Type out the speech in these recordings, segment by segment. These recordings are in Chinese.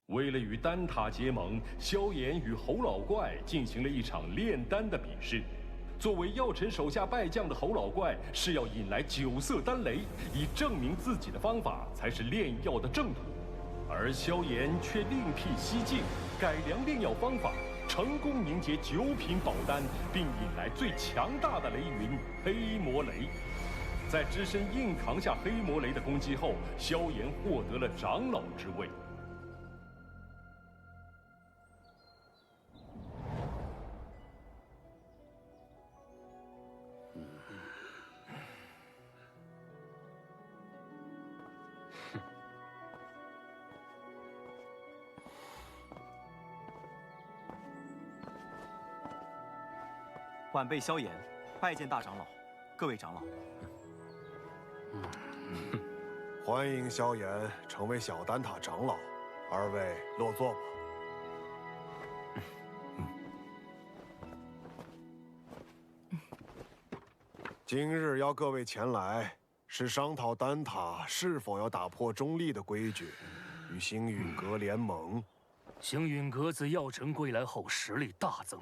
为了与丹塔结盟，萧炎与侯老怪进行了一场炼丹的比试。作为药尘手下败将的侯老怪是要引来9色丹雷，以证明自己的方法才是炼药的正途。而萧炎却另辟蹊径，改良炼药方法，成功凝结9品宝丹，并引来最强大的雷云黑魔雷。在只身硬扛下黑魔雷的攻击后，萧炎获得了长老之位。晚辈萧炎，拜见大长老，各位长老。欢迎萧炎成为小丹塔长老，二位落座吧。今日邀各位前来，是商讨丹塔是否要打破中立的规矩，与星陨阁联盟。星陨阁自药尘归来后实力大增，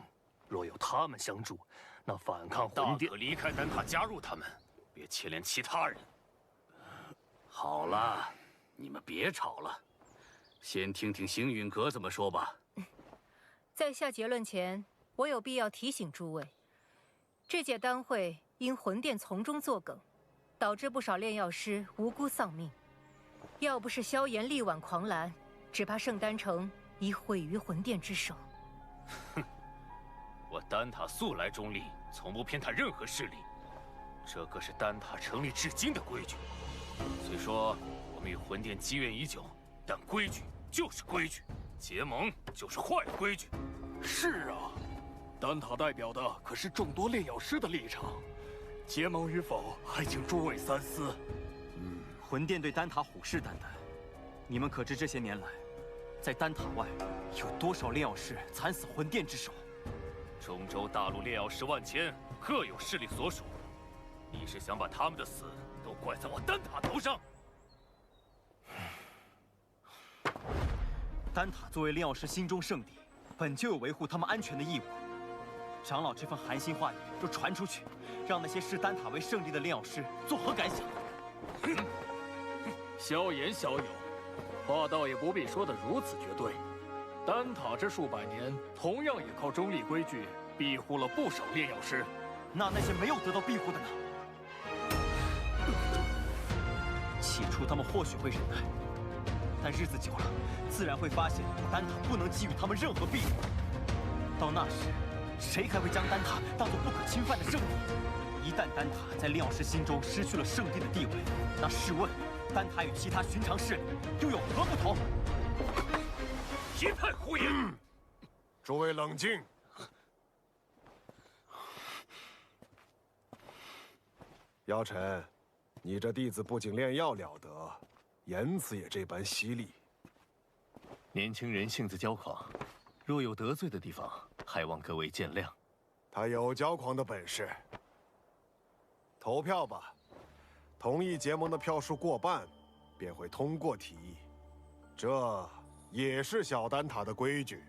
若有他们相助，那反抗魂殿大可离开丹塔加入他们，别牵连其他人。好了，你们别吵了，先听听星陨阁怎么说吧。在下结论前，我有必要提醒诸位，这届丹会因魂殿从中作梗，导致不少炼药师无辜丧命。要不是萧炎力挽狂澜，只怕圣丹城已毁于魂殿之手。哼，我丹塔素来中立，从不偏袒任何势力，这可是丹塔成立至今的规矩。虽说我们与魂殿积怨已久，但规矩就是规矩，结盟就是坏规矩。是啊，丹塔代表的可是众多炼药师的立场，结盟与否还请诸位三思。魂殿对丹塔虎视眈眈，你们可知这些年来，在丹塔外有多少炼药师惨死魂殿之手？中州大陆炼药师万千，各有势力所属。你是想把他们的死都怪在我丹塔头上？丹塔作为炼药师心中圣地，本就有维护他们安全的义务。长老这番寒心话语若传出去，让那些视丹塔为圣地的炼药师作何感想？萧炎萧友，话倒也不必说得如此绝对。丹塔这数百年，同样也靠中立规矩庇护了不少炼药师。那些没有得到庇护的呢？起初他们或许会忍耐，但日子久了，自然会发现丹塔不能给予他们任何庇护。到那时，谁还会将丹塔当作不可侵犯的圣地？一旦丹塔在炼药师心中失去了圣地的地位，那试问，丹塔与其他寻常势力又有何不同？一派胡言！诸位冷静。药尘，你这弟子不仅炼药了得，言辞也这般犀利。年轻人性子骄狂，若有得罪的地方，还望各位见谅。他有骄狂的本事。投票吧，同意结盟的票数过半，便会通过提议。这也是小丹塔的规矩。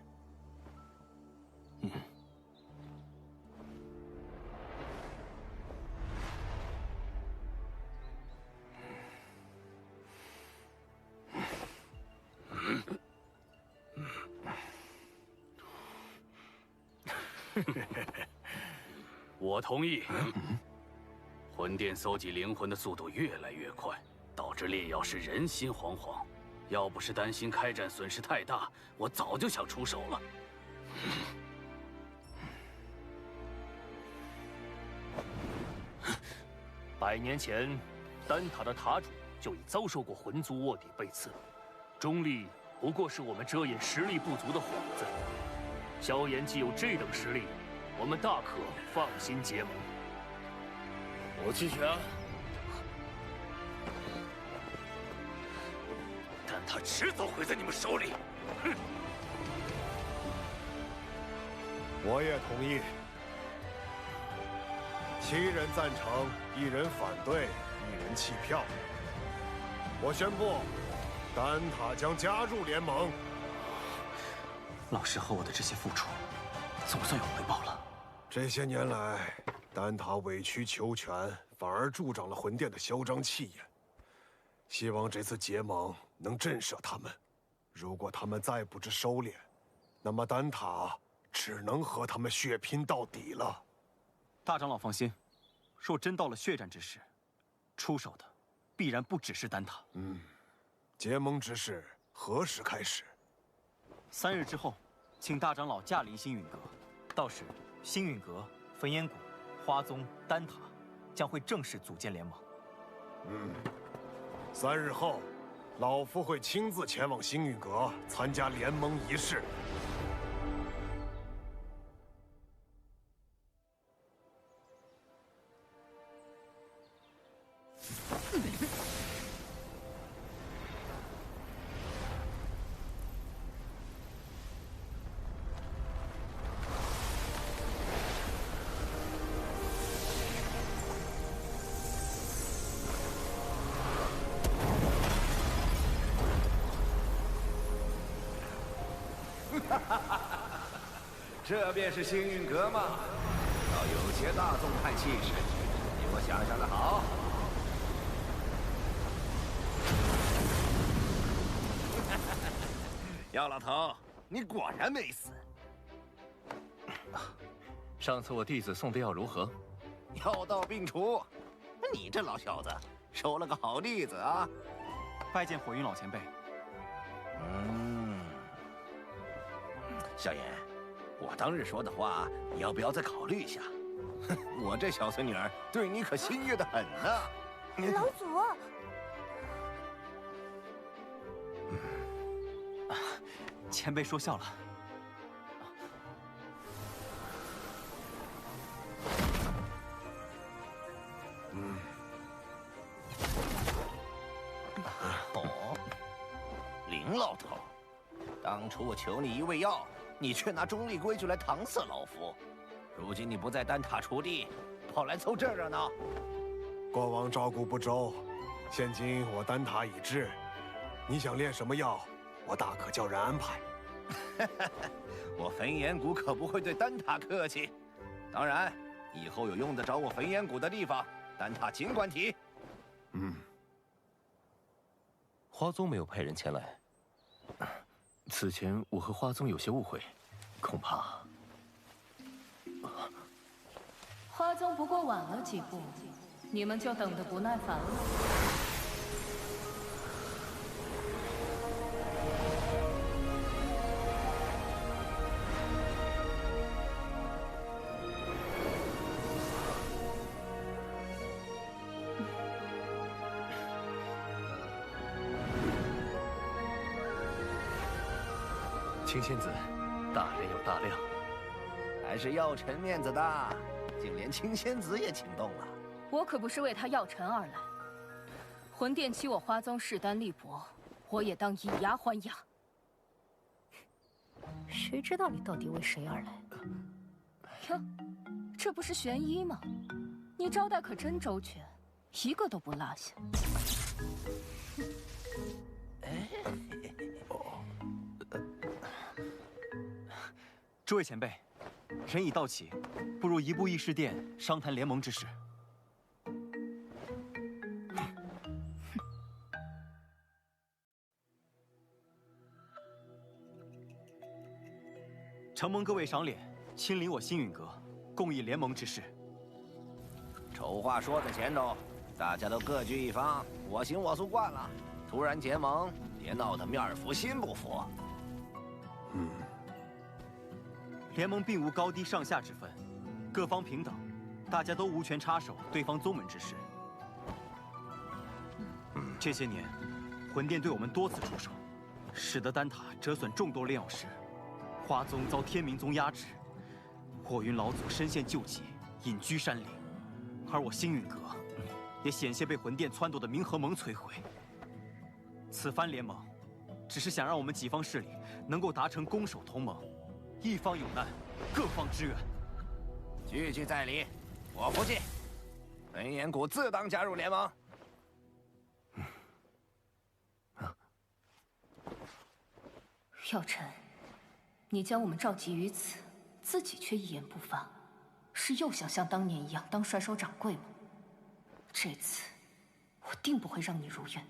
我同意。魂殿搜集灵魂的速度越来越快，导致炼药师人心惶惶。要不是担心开战损失太大，我早就想出手了。100年前，丹塔的塔主就已遭受过魂族卧底被刺，中立不过是我们遮掩实力不足的幌子。萧炎既有这等实力，我们大可放心结盟。我弃权。但他迟早毁在你们手里。哼！我也同意。7人赞成，1人反对，1人弃票。我宣布，丹塔将加入联盟。老师和我的这些付出，总算有回报了。这些年来，丹塔委曲求全，反而助长了魂殿的嚣张气焰。希望这次结盟能震慑他们。如果他们再不知收敛，那么丹塔只能和他们血拼到底了。大长老放心，若真到了血战之时，出手的必然不只是丹塔。结盟之事何时开始？3日之后，请大长老驾临星陨阁，到时星陨阁、焚烟谷、花宗、丹塔将会正式组建联盟。3日后，老夫会亲自前往星陨阁参加联盟仪式。这便是星陨阁吗？倒有些大宗派气势，比我想象的好。姚老头，你果然没死。上次我弟子送的药如何？药到病除。你这老小子收了个好弟子啊！拜见火云老前辈。萧炎，我当日说的话，你要不要再考虑一下？我这小孙女儿对你可心悦得很呢。老祖，前辈说笑了。林老头，当初我求你一味药，你却拿中立规矩来搪塞老夫。如今你不在丹塔锄地，跑来凑这热闹。过往照顾不周，现今我丹塔已至，你想炼什么药，我大可叫人安排。我焚炎谷可不会对丹塔客气。当然，以后有用得着我焚炎谷的地方，丹塔尽管提。花宗没有派人前来。此前我和花宗有些误会，恐怕……花宗不过晚了几步，你们就等得不耐烦了。青仙子，大人有大量。还是药尘面子大，竟连青仙子也请动了。我可不是为他药尘而来。魂殿欺我花宗势单力薄，我也当以牙还牙。谁知道你到底为谁而来？哟，这不是玄一吗？你招待可真周全，一个都不落下。诸位前辈，人已到齐，不如移步议事殿商谈联盟之事。承蒙各位赏脸，亲临我星陨阁，共议联盟之事。丑话说在前头，大家都各据一方，我行我素惯了，突然结盟，别闹得面儿服心不服。联盟并无高低上下之分，各方平等，大家都无权插手对方宗门之事。这些年，魂殿对我们多次出手，使得丹塔折损众多炼药师，花宗遭天明宗压制，火云老祖身陷救急，隐居山林，而我星陨阁也险些被魂殿撺掇的冥河盟摧毁。此番联盟，只是想让我们几方势力能够达成攻守同盟。一方有难，各方支援。句句在理，我服气。焚炎谷自当加入联盟。药尘，你将我们召集于此，自己却一言不发，是又想像当年一样当帅收掌柜吗？这次我定不会让你如愿。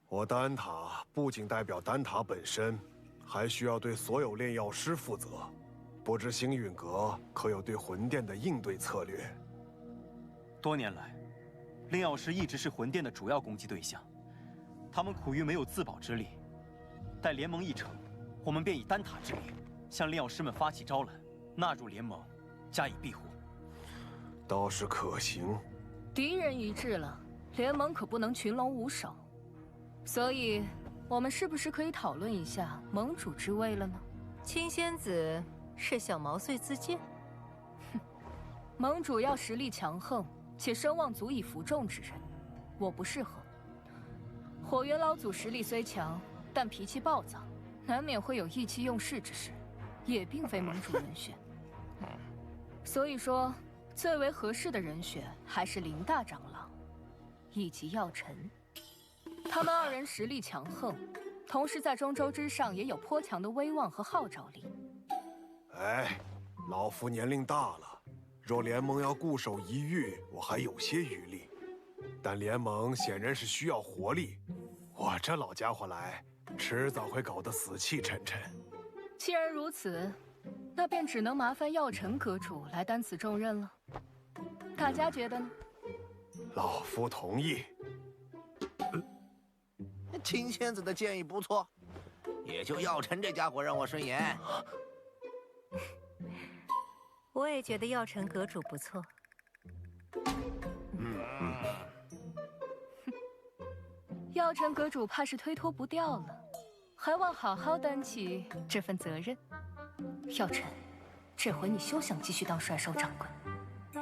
我丹塔不仅代表丹塔本身，还需要对所有炼药师负责。不知星陨阁可有对魂殿的应对策略？多年来，炼药师一直是魂殿的主要攻击对象，他们苦于没有自保之力。待联盟一成，我们便以丹塔之力，向炼药师们发起招揽，纳入联盟，加以庇护。倒是可行。敌人一致了，联盟可不能群龙无首。所以，我们是不是可以讨论一下盟主之位了呢？青仙子是想毛遂自荐？哼，盟主要实力强横且声望足以服众之人，我不适合。火元老祖实力虽强，但脾气暴躁，难免会有意气用事之时，也并非盟主人选。所以说，最为合适的人选还是林大长老，以及药尘。他们二人实力强横，同时在中州之上也有颇强的威望和号召力。哎，老夫年龄大了，若联盟要固守一隅，我还有些余力。但联盟显然是需要活力，我这老家伙来，迟早会搞得死气沉沉。既然如此，那便只能麻烦药尘阁主来担此重任了。大家觉得呢？老夫同意。青仙子的建议不错，也就药尘这家伙让我顺眼。我也觉得药尘阁主不错。药尘阁主怕是推脱不掉了，还望好好担起这份责任。药尘，这回你休想继续当帅收掌柜。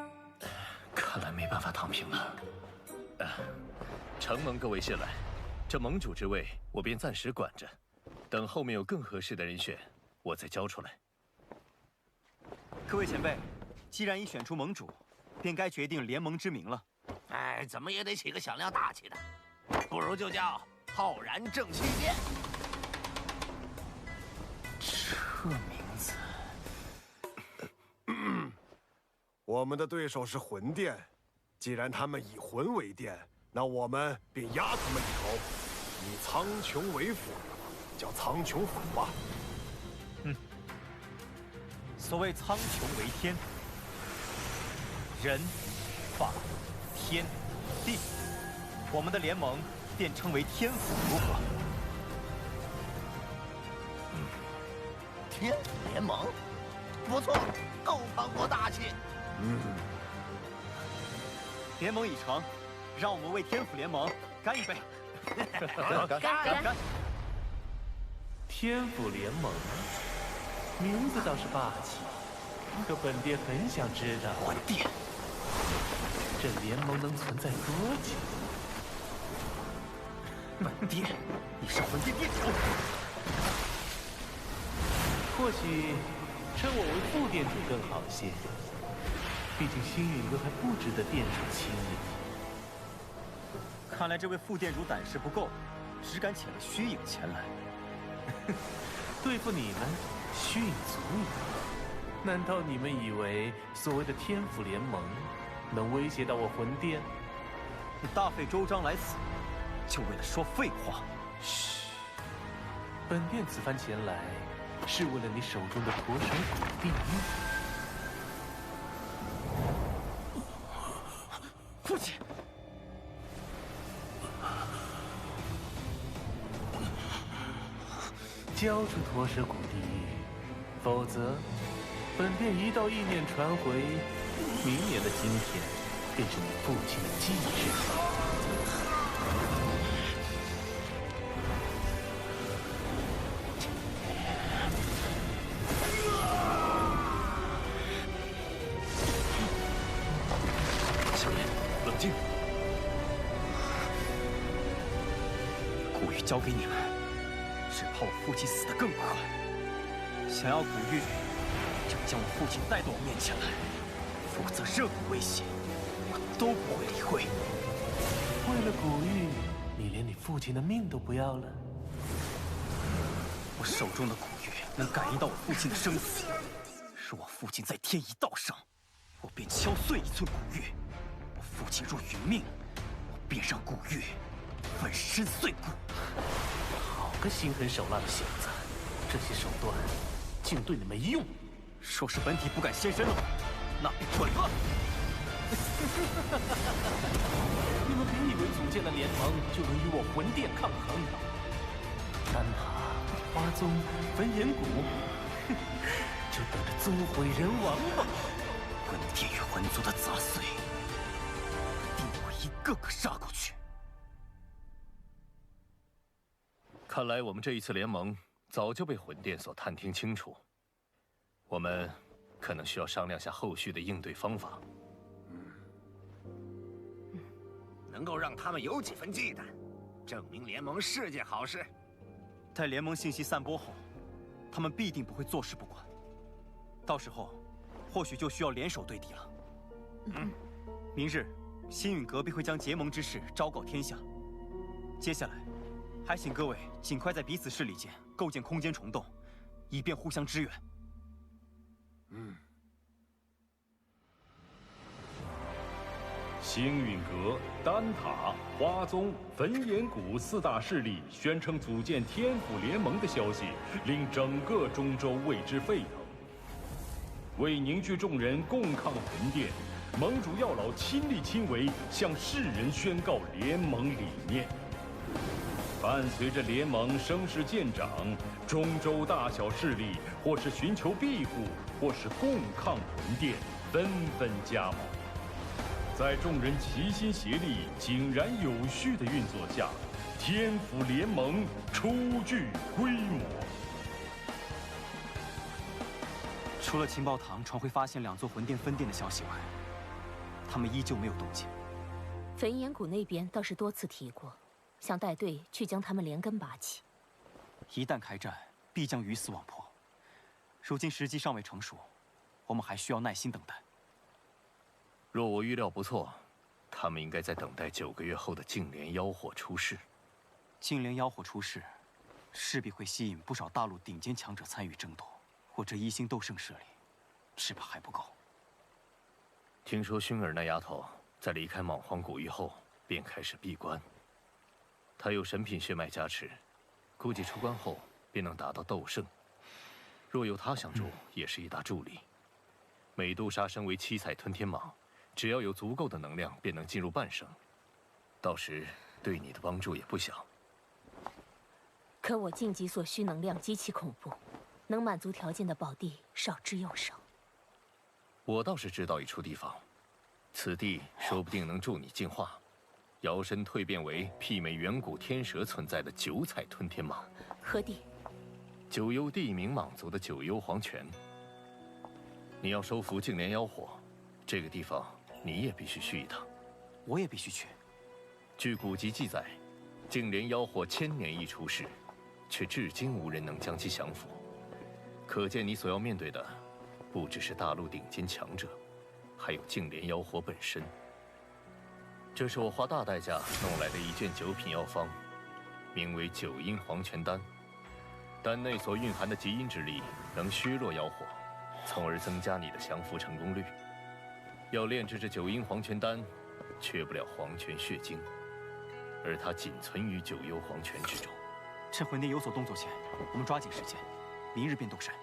看来没办法躺平了。承蒙各位信赖，这盟主之位我便暂时管着，等后面有更合适的人选，我再交出来。各位前辈，既然已选出盟主，便该决定联盟之名了。哎，怎么也得起个响亮大气的，不如就叫浩然正气殿。这名字，我们的对手是魂殿，既然他们以魂为殿，那我们便压他们一头，以苍穹为辅，叫苍穹府吧。所谓苍穹为天，人、法、天、地，我们的联盟便称为天府，如何？天府联盟，不错，够磅礴大气。联盟已成，让我们为天府联盟干一杯！干！天府联盟，名字倒是霸气，可本殿很想知道，魂殿，这联盟能存在多久？本殿，你是魂殿殿主。或许称我为副殿主更好些，毕竟星陨阁还不值得殿主亲临。看来这位副殿主胆识不够，只敢遣了虚影前来。对付你们，虚影足矣。难道你们以为所谓的天府联盟能威胁到我魂殿？你大费周章来此，就为了说废话？嘘，本殿此番前来，是为了你手中的驼手骨地狱。父亲。交出驼蛇骨地狱，否则，本殿一道意念传回，明年的今天，便是你父亲的忌日。小莲，冷静。古玉交给你们，只怕我父亲死得更快。想要古玉，就将我父亲带到我面前来，否则任何威胁，我都不会理会。为了古玉，你连你父亲的命都不要了？我手中的古玉能感应到我父亲的生死。若我父亲在天一道上，我便敲碎1寸古玉；我父亲若殒命，我便让古玉粉身碎骨。好个心狠手辣的小子！这些手段竟对你没用。若是本体不敢现身的话，那便准了。你们别以为组建了联盟就能与我魂殿抗衡。丹塔、花宗、焚炎谷，就等着尊毁人亡吧！魂殿与魂族的杂碎，定会一个个杀过去。看来我们这一次联盟早就被魂殿所探听清楚，我们可能需要商量下后续的应对方法。能够让他们有几分忌惮，证明联盟是件好事。待联盟信息散播后，他们必定不会坐视不管。到时候，或许就需要联手对敌了。明日，星陨阁必会将结盟之事昭告天下。接下来，还请各位尽快在彼此势力间构建空间虫洞，以便互相支援。星陨阁、丹塔、花宗、焚炎谷4大势力宣称组建天府联盟的消息，令整个中州为之沸腾。为凝聚众人共抗魂殿，盟主药老亲力亲为，向世人宣告联盟理念。伴随着联盟声势渐长，中州大小势力或是寻求庇护，或是共抗魂殿，纷纷加盟。在众人齐心协力、井然有序的运作下，天府联盟初具规模。除了情报堂传回发现2座魂殿分殿的消息外，他们依旧没有动静。焚炎谷那边倒是多次提过，想带队去将他们连根拔起。一旦开战，必将鱼死网破。如今时机尚未成熟，我们还需要耐心等待。若我预料不错，他们应该在等待9个月后的净莲妖火出世。净莲妖火出世，势必会吸引不少大陆顶尖强者参与争夺。我这1星斗圣势力，只怕还不够。听说薰儿那丫头在离开莽荒古域后，便开始闭关。她有神品血脉加持，估计出关后便能达到斗圣。若有她相助，也是一大助力。美杜莎身为7彩吞天蟒，只要有足够的能量，便能进入半圣。到时对你的帮助也不小。可我晋级所需能量极其恐怖，能满足条件的宝地少之又少。我倒是知道一处地方，此地说不定能助你进化，摇身蜕变为媲美远古天蛇存在的9彩吞天蟒。何地？九幽地冥蟒族的九幽黄泉。你要收服净莲妖火，这个地方你也必须去一趟。我也必须去。据古籍记载，净莲妖火1000年一出世，却至今无人能将其降服。可见你所要面对的，不只是大陆顶尖强者，还有净莲妖火本身。这是我花大代价弄来的一卷9品药方，名为9阴黄泉丹。丹内所蕴含的极阴之力，能削弱妖火，从而增加你的降服成功率。要炼制这9阴黄泉丹，缺不了黄泉血晶，而它仅存于9幽黄泉之中。趁魂殿有所动作前，我们抓紧时间，明日便动身。